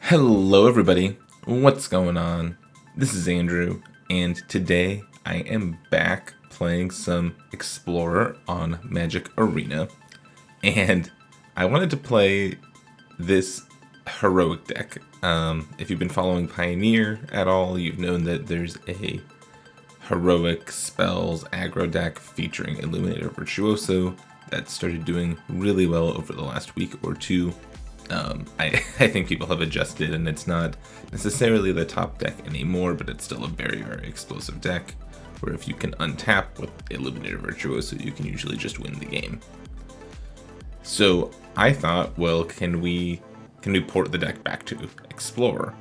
Hello everybody, what's going on? This is Andrew, and today I am back playing some Explorer on Magic Arena, and I wanted to play this heroic deck. If you've been following Pioneer at all, you've known that there's a heroic spells aggro deck featuring Illuminator Virtuoso that started doing really well over the last week or two. I think people have adjusted, and it's not necessarily the top deck anymore, but it's still a very, very explosive deck, where if you can untap with Illuminator Virtuoso, you can usually just win the game. So I thought, well, can we port the deck back to Explorer?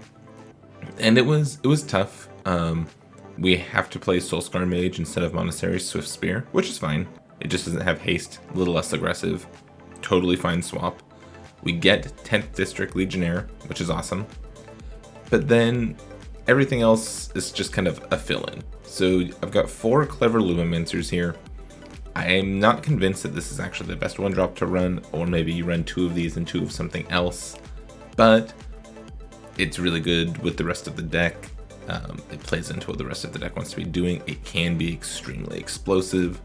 And it was tough. We have to play Soulscar Mage instead of Monastery Swift Spear, which is fine. It just doesn't have haste, a little less aggressive. Totally fine swap. We get 10th District Legionnaire, which is awesome. But then everything else is just kind of a fill-in. So I've got 4 Clever Lumimancers here. I'm not convinced that this is actually the best one drop to run, or maybe you run 2 of these and 2 of something else. But it's really good with the rest of the deck. It plays into what the rest of the deck wants to be doing. It can be extremely explosive.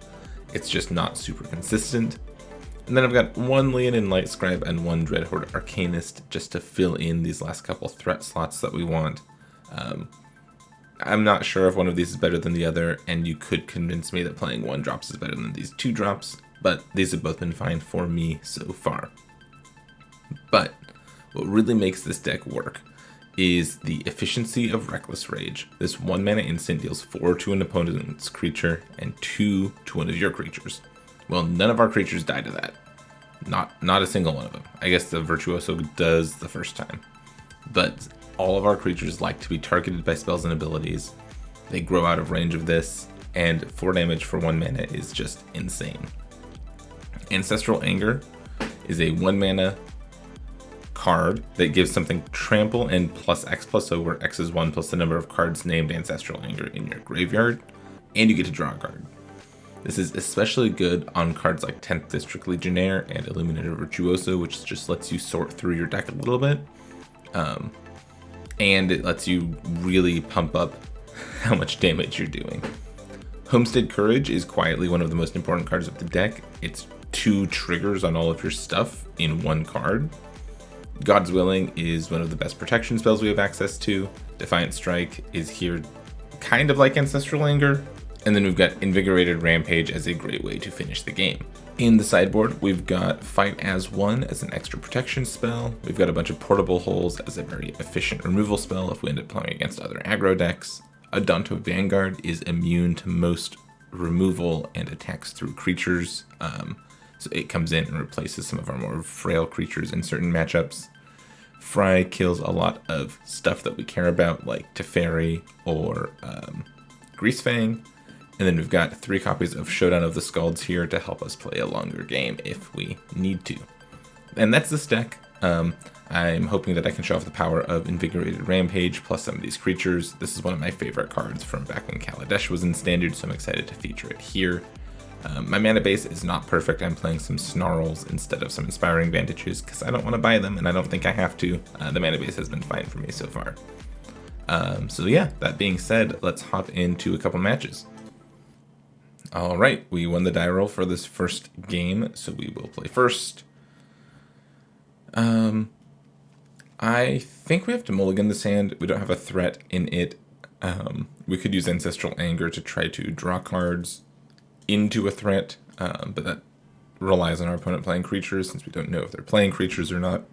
It's just not super consistent. And then I've got 1 Leonin Light Scribe and 1 Dreadhorde Arcanist just to fill in these last couple threat slots that we want. I'm not sure if one of these is better than the other, and you could convince me that playing 1 drops is better than these 2 drops, but these have both been fine for me so far. But what really makes this deck work is the efficiency of Reckless Rage. This 1 mana instant deals 4 to an opponent's creature and 2 to one of your creatures. Well, none of our creatures die to that. Not a single one of them. I guess the Virtuoso does the first time. But all of our creatures like to be targeted by spells and abilities. They grow out of range of this, and 4 damage for 1 mana is just insane. Ancestral Anger is a 1 mana card that gives something trample and plus X+O, where X is 1 plus the number of cards named Ancestral Anger in your graveyard, and you get to draw a card. This is especially good on cards like 10th District Legionnaire and Illuminator Virtuoso, which just lets you sort through your deck a little bit. And it lets you really pump up how much damage you're doing. Homestead Courage is quietly one of the most important cards of the deck. It's 2 triggers on all of your stuff in 1 card. God's Willing is one of the best protection spells we have access to. Defiant Strike is here kind of like Ancestral Anger. And then we've got Invigorated Rampage as a great way to finish the game. In the sideboard, we've got Fight as 1 as an extra protection spell. We've got a bunch of Portable Holes as a very efficient removal spell if we end up playing against other aggro decks. Adonto Vanguard is immune to most removal and attacks through creatures. So it comes in and replaces some of our more frail creatures in certain matchups. Fry kills a lot of stuff that we care about, like Teferi or Greasefang. And then we've got 3 copies of Showdown of the Scalds here to help us play a longer game if we need to. And that's this deck. I'm hoping that I can show off the power of Invigorated Rampage plus some of these creatures. This is one of my favorite cards from back when Kaladesh was in Standard, so I'm excited to feature it here. My mana base is not perfect. I'm playing some Snarls instead of some Inspiring Bandages because I don't want to buy them, and I don't think I have to. The mana base has been fine for me so far. So yeah, that being said, let's hop into a couple matches. All right, we won the die roll for this first game, so we will play first. I think we have to mulligan this hand. We don't have a threat in it. We could use Ancestral Anger to try to draw cards into a threat, but that relies on our opponent playing creatures, since we don't know if they're playing creatures or not.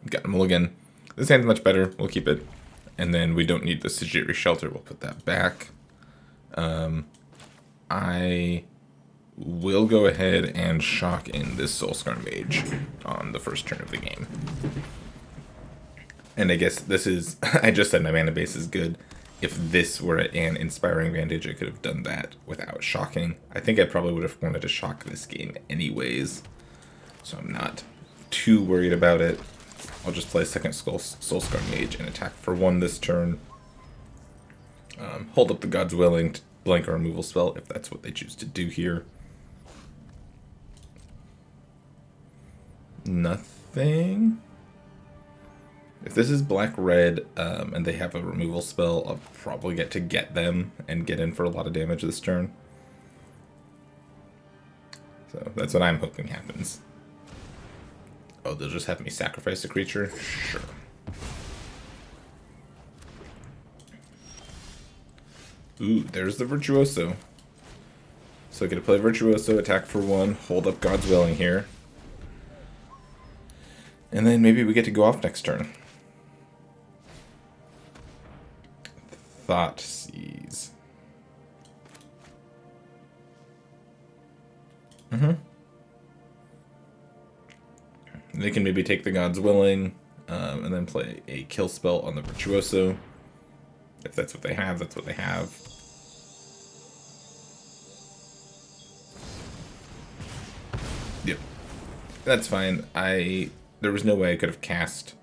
Got a mulligan. This hand's much better. We'll keep it. And then we don't need the Sejiri Shelter. We'll put that back. I will go ahead and shock in this Soulscar Mage on the first turn of the game. And I guess this is... I just said my mana base is good. If this were an Inspiring Bandage, I could have done that without shocking. I think I probably would have wanted to shock this game anyways, so I'm not too worried about it. I'll just play second Soulscar Mage and attack for 1 this turn. Hold up the God's Willing to blank a removal spell if that's what they choose to do here. Nothing. If this is black-red and they have a removal spell, I'll probably get them and get in for a lot of damage this turn. So that's what I'm hoping happens. Oh, they'll just have me sacrifice a creature? Sure. Ooh, there's the Virtuoso. So I get to play Virtuoso, attack for 1, hold up God's Willing here. And then maybe we get to go off next turn. Thoughtseize. They can maybe take the God's Willing, and then play a kill spell on the Virtuoso. If that's what they have, that's what they have. Yep. That's fine. There was no way I could have cast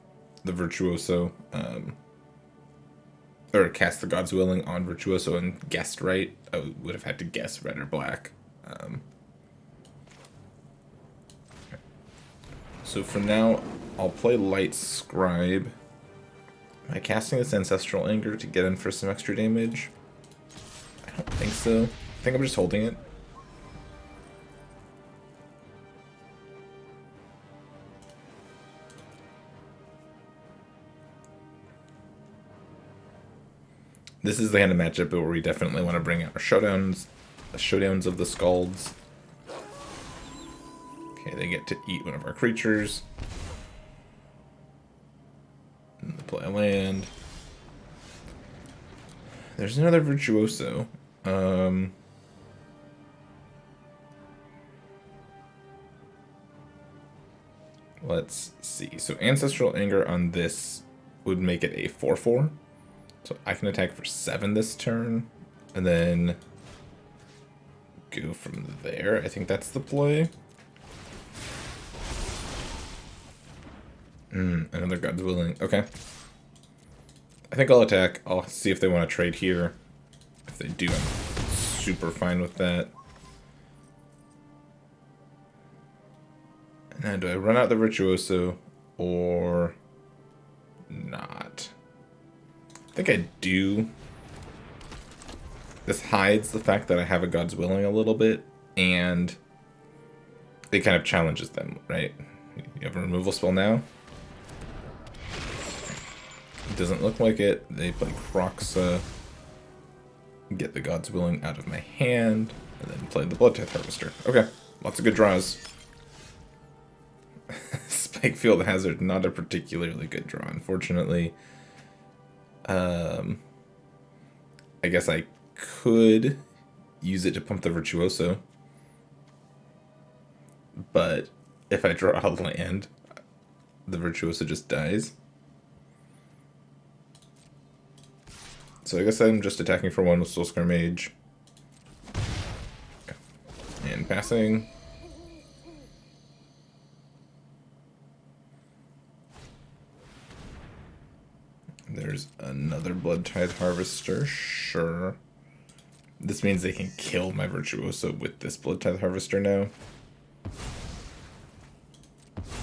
the Virtuoso, or cast the God's Willing on Virtuoso and guessed right. I would have had to guess red or black. So for now, I'll play Light Scribe. Am I casting this Ancestral Anger to get in for some extra damage? I don't think so. I think I'm just holding it. This is the kind of matchup where we definitely want to bring out our showdowns of the Scalds. Okay, they get to eat one of our creatures. And they play a land. There's another Virtuoso. Let's see. So Ancestral Anger on this would make it a 4/4. So I can attack for 7 this turn. And then go from there. I think that's the play. Another God's Willing. Okay. I think I'll attack. I'll see if they want to trade here. If they do, I'm super fine with that. And now do I run out the Virtuoso or not? I think I do. This hides the fact that I have a God's Willing a little bit, and it kind of challenges them, right? You have a removal spell now. It doesn't look like it. They play Croxa, get the God's Willing out of my hand, and then play the Bloodtithe Harvester. Okay, lots of good draws. Spikefield Hazard, not a particularly good draw, unfortunately. I guess I could use it to pump the Virtuoso, but if I draw a land, the Virtuoso just dies. So I guess I'm just attacking for 1 with Soulscar Mage. And passing. There's another Bloodtithe Harvester, sure. This means they can kill my Virtuoso with this Bloodtithe Harvester now.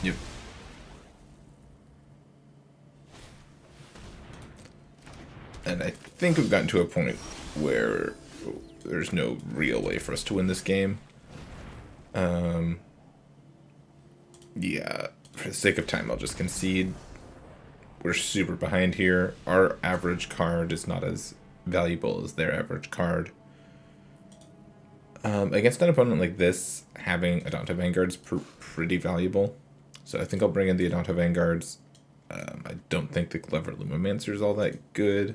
Yep. And I think we've gotten to a point where there's no real way for us to win this game. Yeah, for the sake of time, I'll just concede. We're super behind here. Our average card is not as valuable as their average card. Against an opponent like this, having Adonta Vanguards pretty valuable. So I think I'll bring in the Adonta Vanguards. I don't think the Clever Lumimancer is all that good.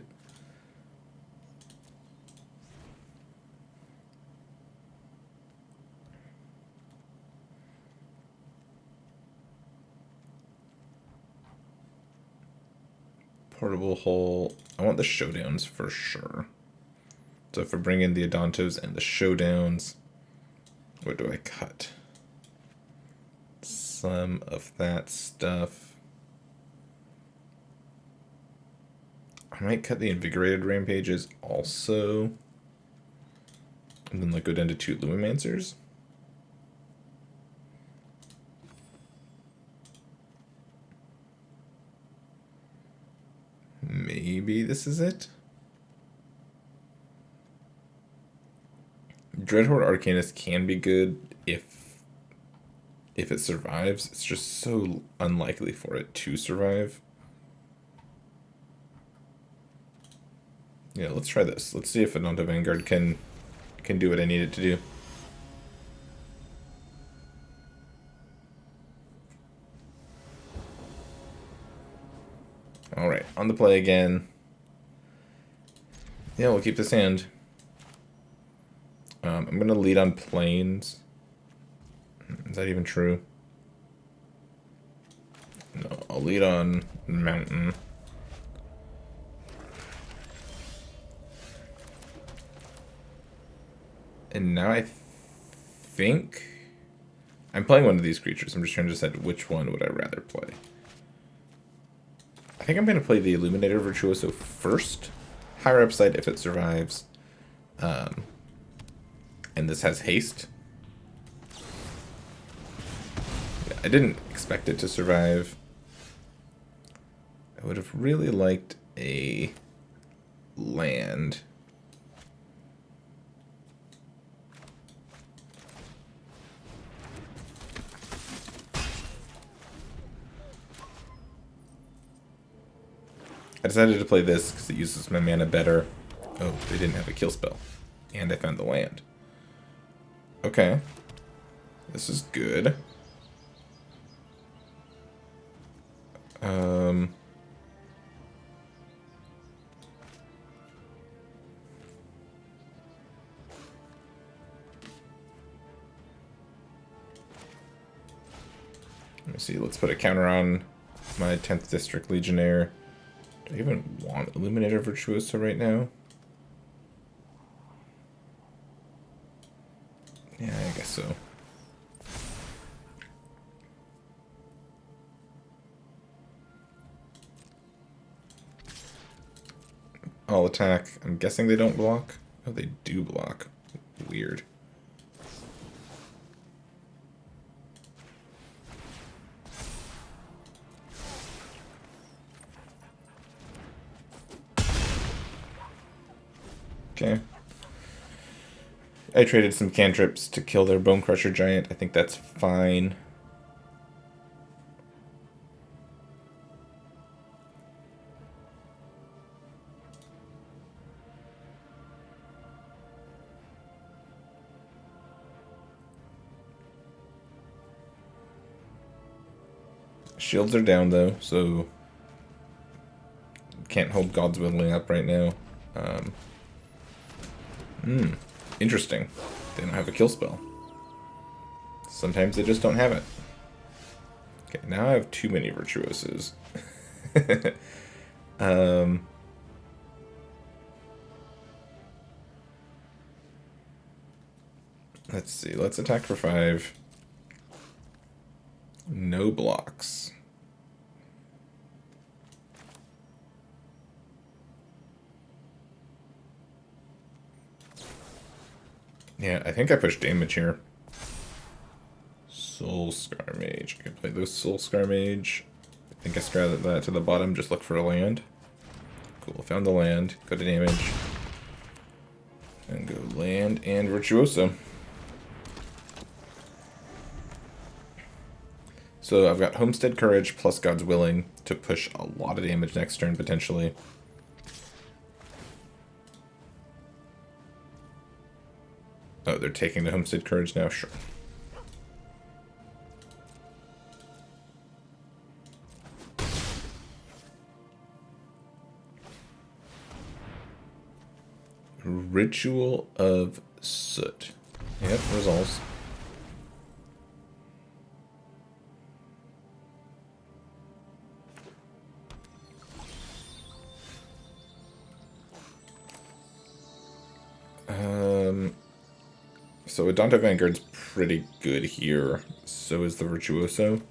Portable Hole. I want the Showdowns for sure. So if I bring in the Adontos and the Showdowns, what do I cut? Some of that stuff. I might cut the Invigorated Rampages also. And then like go down to 2 Lumimancers. maybe this is it? Dreadhorde Arcanist can be good if it survives. It's just so unlikely for it to survive. Yeah, let's try this. Let's see if Adonta Vanguard can do what I need it to do. Alright, on the play again. Yeah, we'll keep this hand. I'm going to lead on plains. Is that even true? No, I'll lead on mountain. And now I think I'm playing one of these creatures. I'm just trying to decide which one would I rather play. I think I'm going to play the Illuminator Virtuoso first. Higher upside if it survives. And this has haste. I didn't expect it to survive. I would have really liked a land. I decided to play this because it uses my mana better. Oh, they didn't have a kill spell. And I found the land. Okay. This is good. Let me see, let's put a counter on my 10th District Legionnaire. Do I even want Illuminator Virtuoso right now? Yeah, I guess so. I'll attack. I'm guessing they don't block. Oh, they do block. Weird. Okay. I traded some cantrips to kill their Bone Crusher Giant. I think that's fine. Shields are down though, so can't hold God's Willing up right now. Interesting. They don't have a kill spell. Sometimes they just don't have it. Okay, now I have too many Virtuosos. Let's see. Let's attack for 5. No blocks. Yeah, I think I pushed damage here. Soul Scar Mage. I can play this Soul Scar Mage. I think I scattered that to the bottom, just look for a land. Cool, found the land. Go to damage. And go land and Virtuoso. So I've got Homestead Courage plus God's Willing to push a lot of damage next turn, potentially. Oh, they're taking the Homestead Courage now? Sure. Ritual of Soot. Yep, resolves. So Adonta Vanguard's pretty good here. So is the Virtuoso.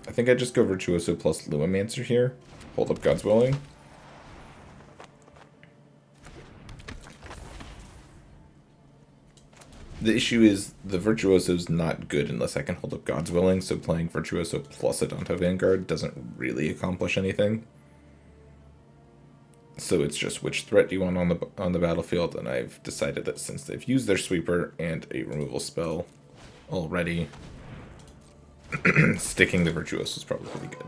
I think I just go Virtuoso plus Lumimancer here. Hold up God's Willing. The issue is the Virtuoso's not good unless I can hold up God's Willing, so playing Virtuoso plus Adonto Vanguard doesn't really accomplish anything. So it's just which threat do you want on the battlefield, and I've decided that since they've used their sweeper and a removal spell already, sticking the Virtuoso is probably pretty good.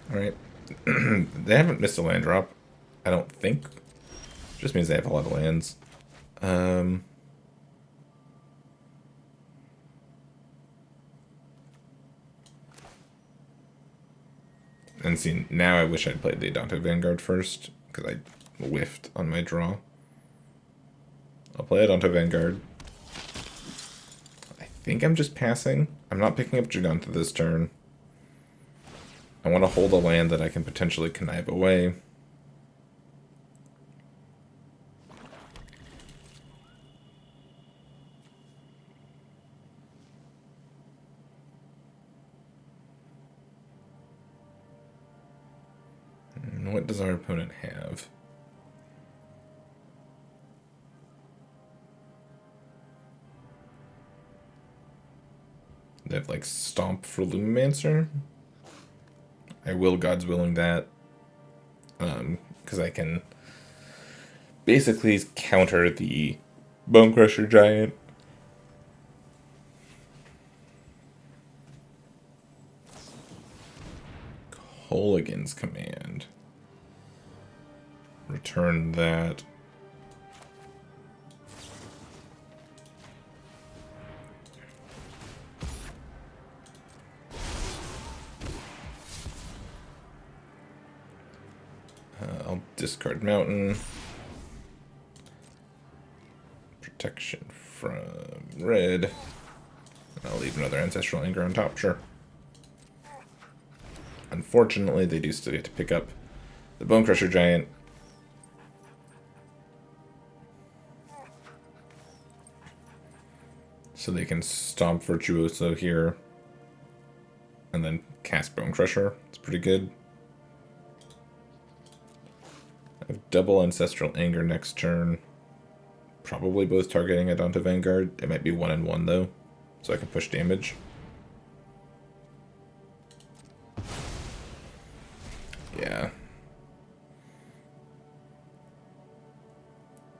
Alright. They haven't missed a land drop, I don't think. Just means they have a lot of lands. And see, now I wish I'd played the Adonto Vanguard first, because I whiffed on my draw. I'll play Adonto Vanguard. I think I'm just passing. I'm not picking up Giganta this turn. I want to hold a land that I can potentially connive away. And what does our opponent have? They have like Stomp for Lumimancer. I will God's Willing that, because I can basically counter the Bone Crusher Giant. Holigan's Command. Return that. I'll discard Mountain. Protection from red. I'll leave another Ancestral Anger on top, sure. Unfortunately, they do still get to pick up the Bone Crusher Giant. So they can Stomp Virtuoso here. And then cast Bone Crusher. It's pretty good. I have double Ancestral Anger next turn. Probably both targeting Adonto Vanguard. It might be 1-1 though, so I can push damage. Yeah.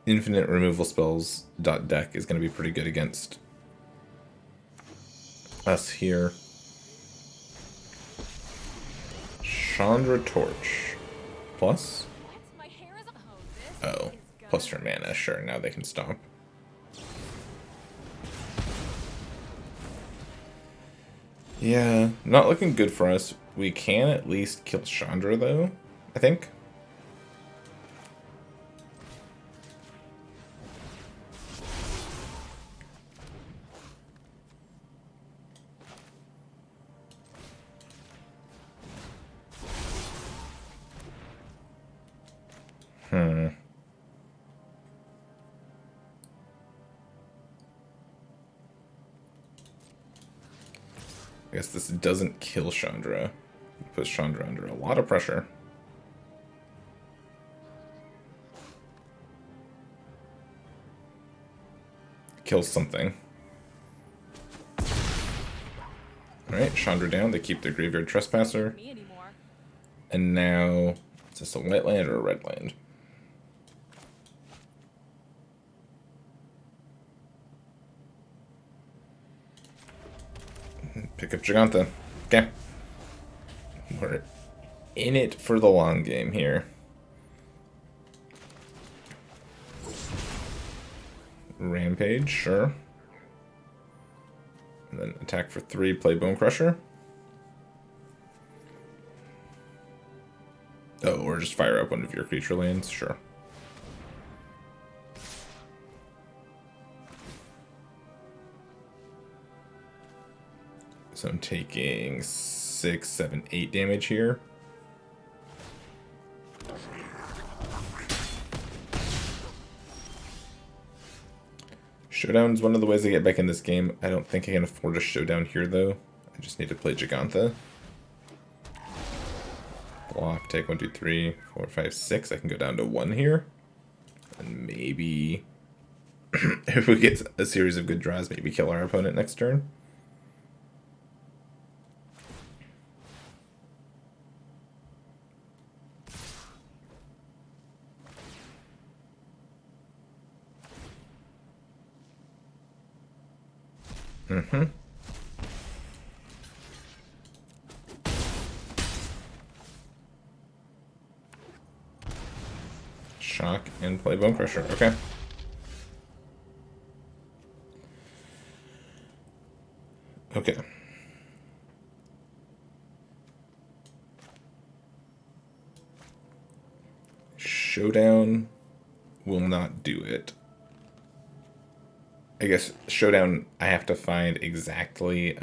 Infinite removal spells .deck is going to be pretty good against us here. Chandra Torch. Plus? Oh, plus her mana. Sure, now they can stomp. Yeah, not looking good for us. We can at least kill Chandra, though, I think. I guess this doesn't kill Chandra. It puts Chandra under a lot of pressure. Kills something. Alright, Chandra down. They keep their Graveyard Trespasser. And now, is this a white land or a red land? Pick up Giganta. Okay. We're in it for the long game here. Rampage, sure. And then attack for 3, play Bone Crusher. Oh, or just fire up one of your creature lands, sure. So I'm taking 6, 7, 8 damage here. Showdown is one of the ways I get back in this game. I don't think I can afford a showdown here, though. I just need to play Giganta. take 1, 2, 3, 4, 5, 6. I can go down to 1 here. And maybe if we get a series of good draws, maybe kill our opponent next turn. Mm-hmm. Shock and play Bone Crusher. Okay. Okay. Showdown will not do it. I guess Showdown, I have to find exactly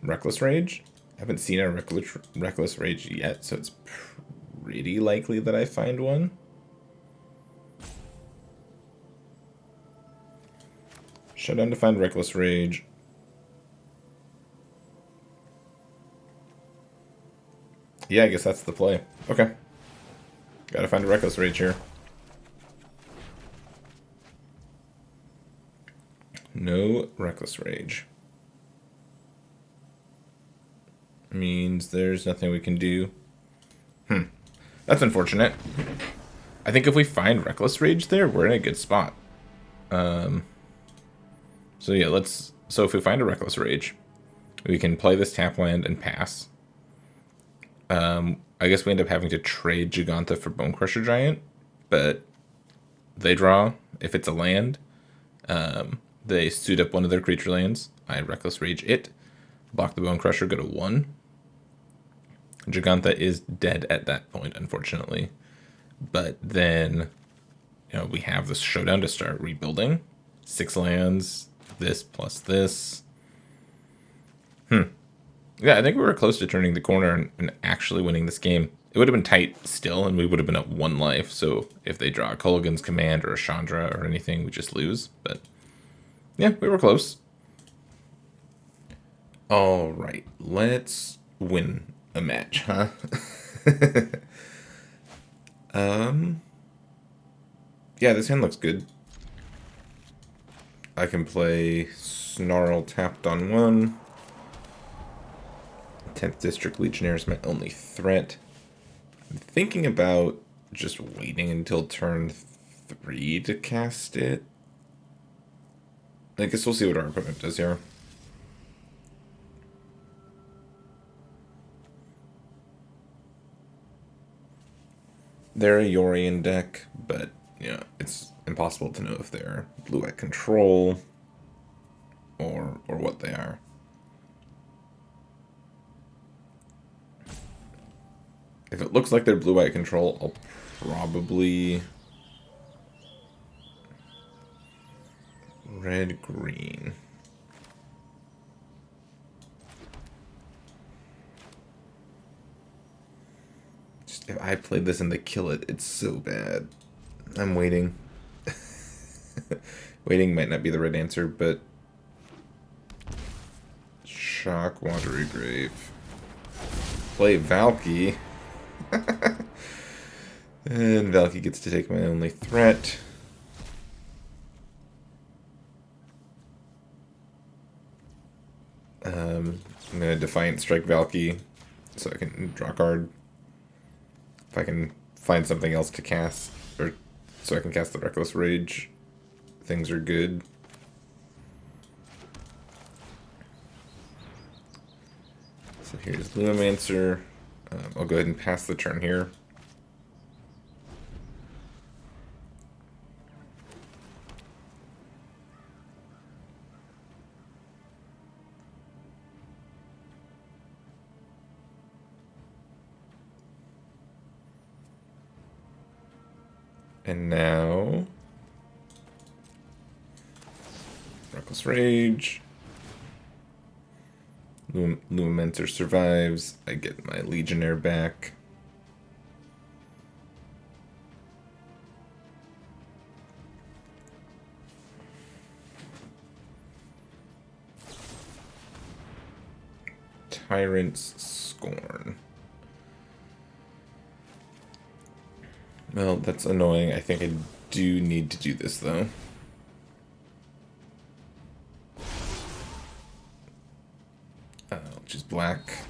Reckless Rage. I haven't seen a Reckless Rage yet, so it's pretty likely that I find one. Showdown to find Reckless Rage. Yeah, I guess that's the play. Okay. Gotta find a Reckless Rage here. No Reckless Rage. Means there's nothing we can do. That's unfortunate. I think if we find Reckless Rage there, we're in a good spot. So yeah, so if we find a Reckless Rage, we can play this tap land and pass. I guess we end up having to trade Giganta for Bone Crusher Giant, but they draw if it's a land. They suit up one of their creature lands. I Reckless Rage it, block the Bone Crusher, go to 1. Giganta is dead at that point, unfortunately. But then, we have this Showdown to start rebuilding. 6 lands, this plus this. Yeah, I think we were close to turning the corner and actually winning this game. It would have been tight still, and we would have been at 1 life. So if they draw a Kolaghan's Command or a Chandra or anything, we just lose. But yeah, we were close. All right, let's win a match, huh? Yeah, this hand looks good. I can play Snarl tapped on 1. 10th District Legionnaire is my only threat. I'm thinking about just waiting until turn 3 to cast it. I guess we'll see what our opponent does here. They're a Yorion deck, but it's impossible to know if they're blue-white control or what they are. If it looks like they're blue-white control, I'll probably red-green. If I played this and they kill it, it's so bad. I'm waiting. Waiting might not be the right answer, but Shock, Watery Grave. Play Valky. And Valky gets to take my only threat. I'm going to Defiant Strike Valky so I can draw a card. If I can find something else to cast, or so I can cast the Reckless Rage, things are good. So here's Lumimancer. I'll go ahead and pass the turn here. And now, Reckless Rage. Lumimancer survives. I get my Legionnaire back. Tyrant's Scorn. Well, that's annoying. I think I do need to do this, though. I'll choose black.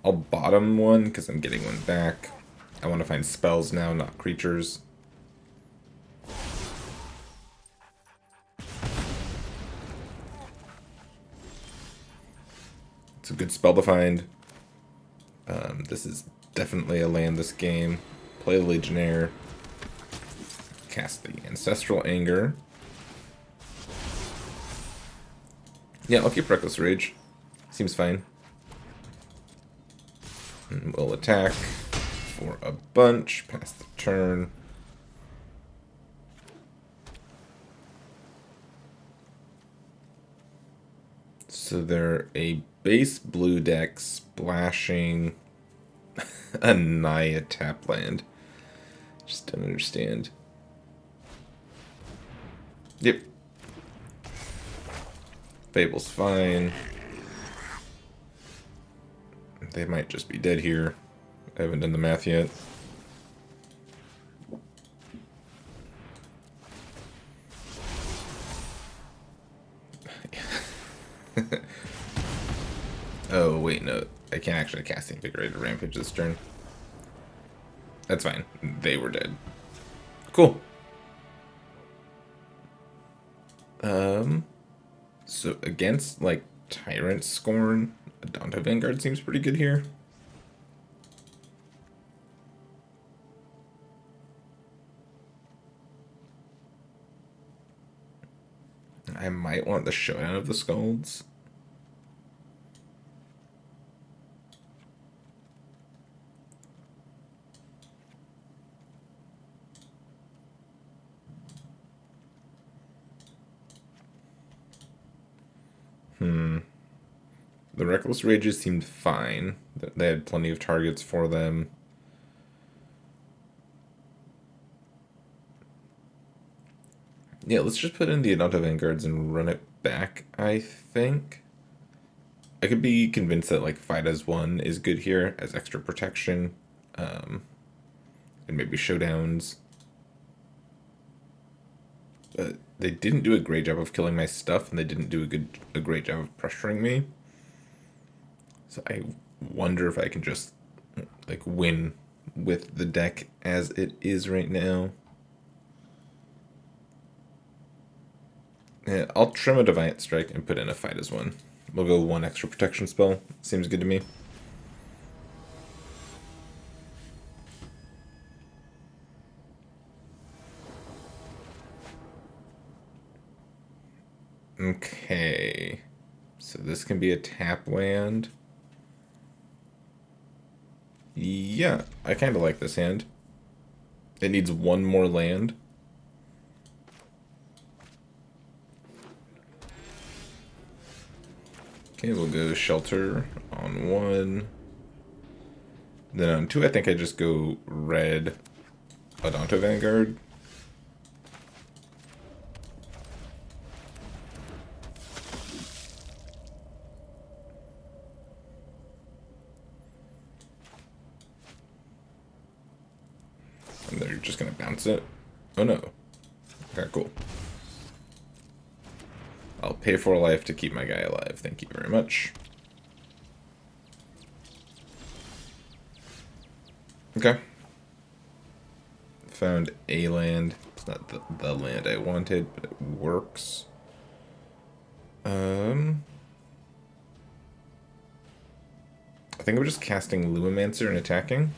I'll bottom one, because I'm getting one back. I want to find spells now, not creatures. It's a good spell to find. This is definitely a land this game. Play the Legionnaire. Cast the Ancestral Anger. Yeah, I'll keep Reckless Rage. Seems fine. And we'll attack for a bunch, pass the turn. So they're a base blue deck splashing a Naya tap land. Just don't understand. Yep. Fable's fine. They might just be dead here. I haven't done the math yet. Oh, wait, no. I can't actually cast the Invigorated Rampage this turn. That's fine. They were dead. Cool. So against, like, Tyrant Scorn, Adonto Vanguard seems pretty good here. I might want the Showdown of the Skulls. The Reckless Rages seemed fine. They had plenty of targets for them. Yeah, let's just put in the Adonto Vanguards and run it back, I think. I could be convinced that, like, Fight as one is good here as extra protection. And maybe Showdowns. But they didn't do a great job of killing my stuff, and they didn't do a great job of pressuring me. So I wonder if I can just, like, win with the deck as it is right now. Yeah, I'll trim a Defiant Strike and put in a Fight as one. We'll go one extra protection spell. Seems good to me. Okay. So this can be a tap land. Yeah, I kind of like this hand. It needs one more land. Okay, we'll go Shelter on one. Then on two, I think I just go red Adonto Vanguard. And they're just gonna bounce it. Oh no. Okay, cool. I'll pay for a life to keep my guy alive. Thank you very much. Okay. Found a land. It's not the land I wanted, but it works. I think I'm just casting Lumimancer and attacking.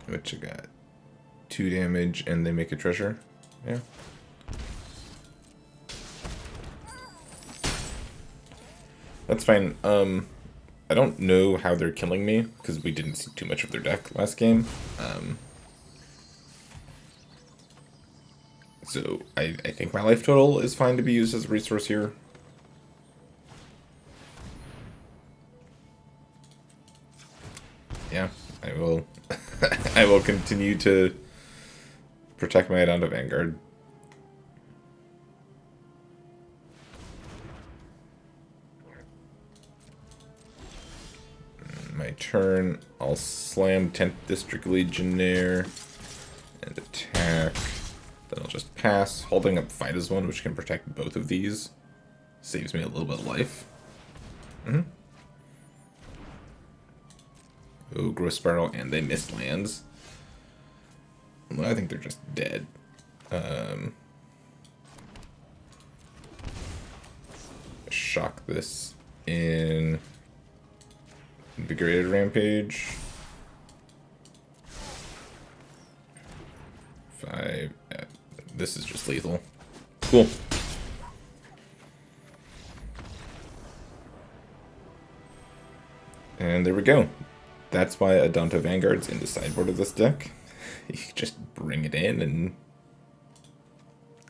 Which I got 2 damage and they make a treasure. Yeah. That's fine. I don't know how they're killing me because we didn't see too much of their deck last game. So I think my life total is fine to be used as a resource here. Yeah, I will. I will continue to protect my Adonto Vanguard. turn, I'll slam 10th District Legionnaire and attack. Then I'll just pass, holding up Fight as one, which can protect both of these. Saves me a little bit of life. Ooh, Growth Spiral, and they missed lands. Well, I think they're just dead. Shock this in Invigorated Rampage. 5. This is just lethal. Cool. And there we go. That's why Adonto Vanguard's in the sideboard of this deck. You can just bring it in and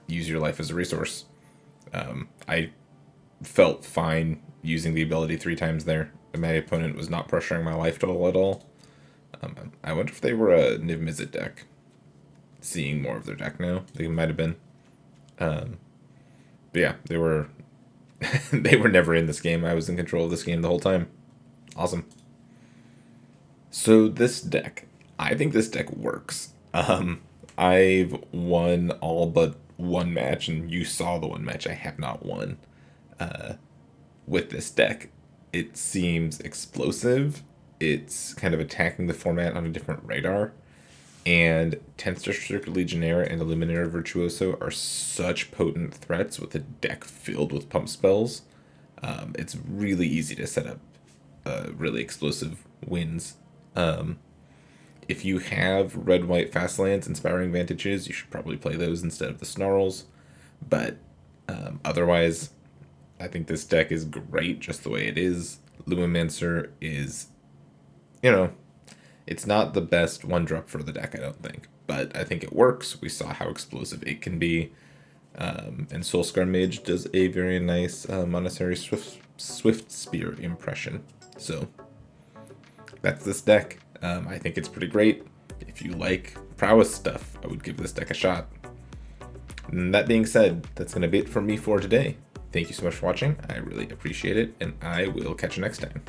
use your life as a resource. I felt fine using the ability 3 times there. My opponent was not pressuring my life total at all. I wonder if they were a Niv Mizzet deck. Seeing more of their deck now, they might have been. But yeah, they were they were never in this game. I was in control of this game the whole time. Awesome. So this deck, I think this deck works. I've won all but one match, and you saw the one match I have not won. With this deck, it seems explosive. It's kind of attacking the format on a different radar. And 10th District Legionnaire and Illuminator Virtuoso are such potent threats with a deck filled with pump spells. It's really easy to set up really explosive wins. If you have red-white fast lands, Inspiring Vantages, you should probably play those instead of the Snarls. But otherwise, I think this deck is great just the way it is. Lumimancer is, it's not the best 1-drop for the deck, I don't think. But I think it works. We saw how explosive it can be. And Soulscar Mage does a very nice Monastery Swift Spear impression. So that's this deck. I think it's pretty great. If you like prowess stuff, I would give this deck a shot. And that being said, that's going to be it for me for today. Thank you so much for watching. I really appreciate it, and I will catch you next time.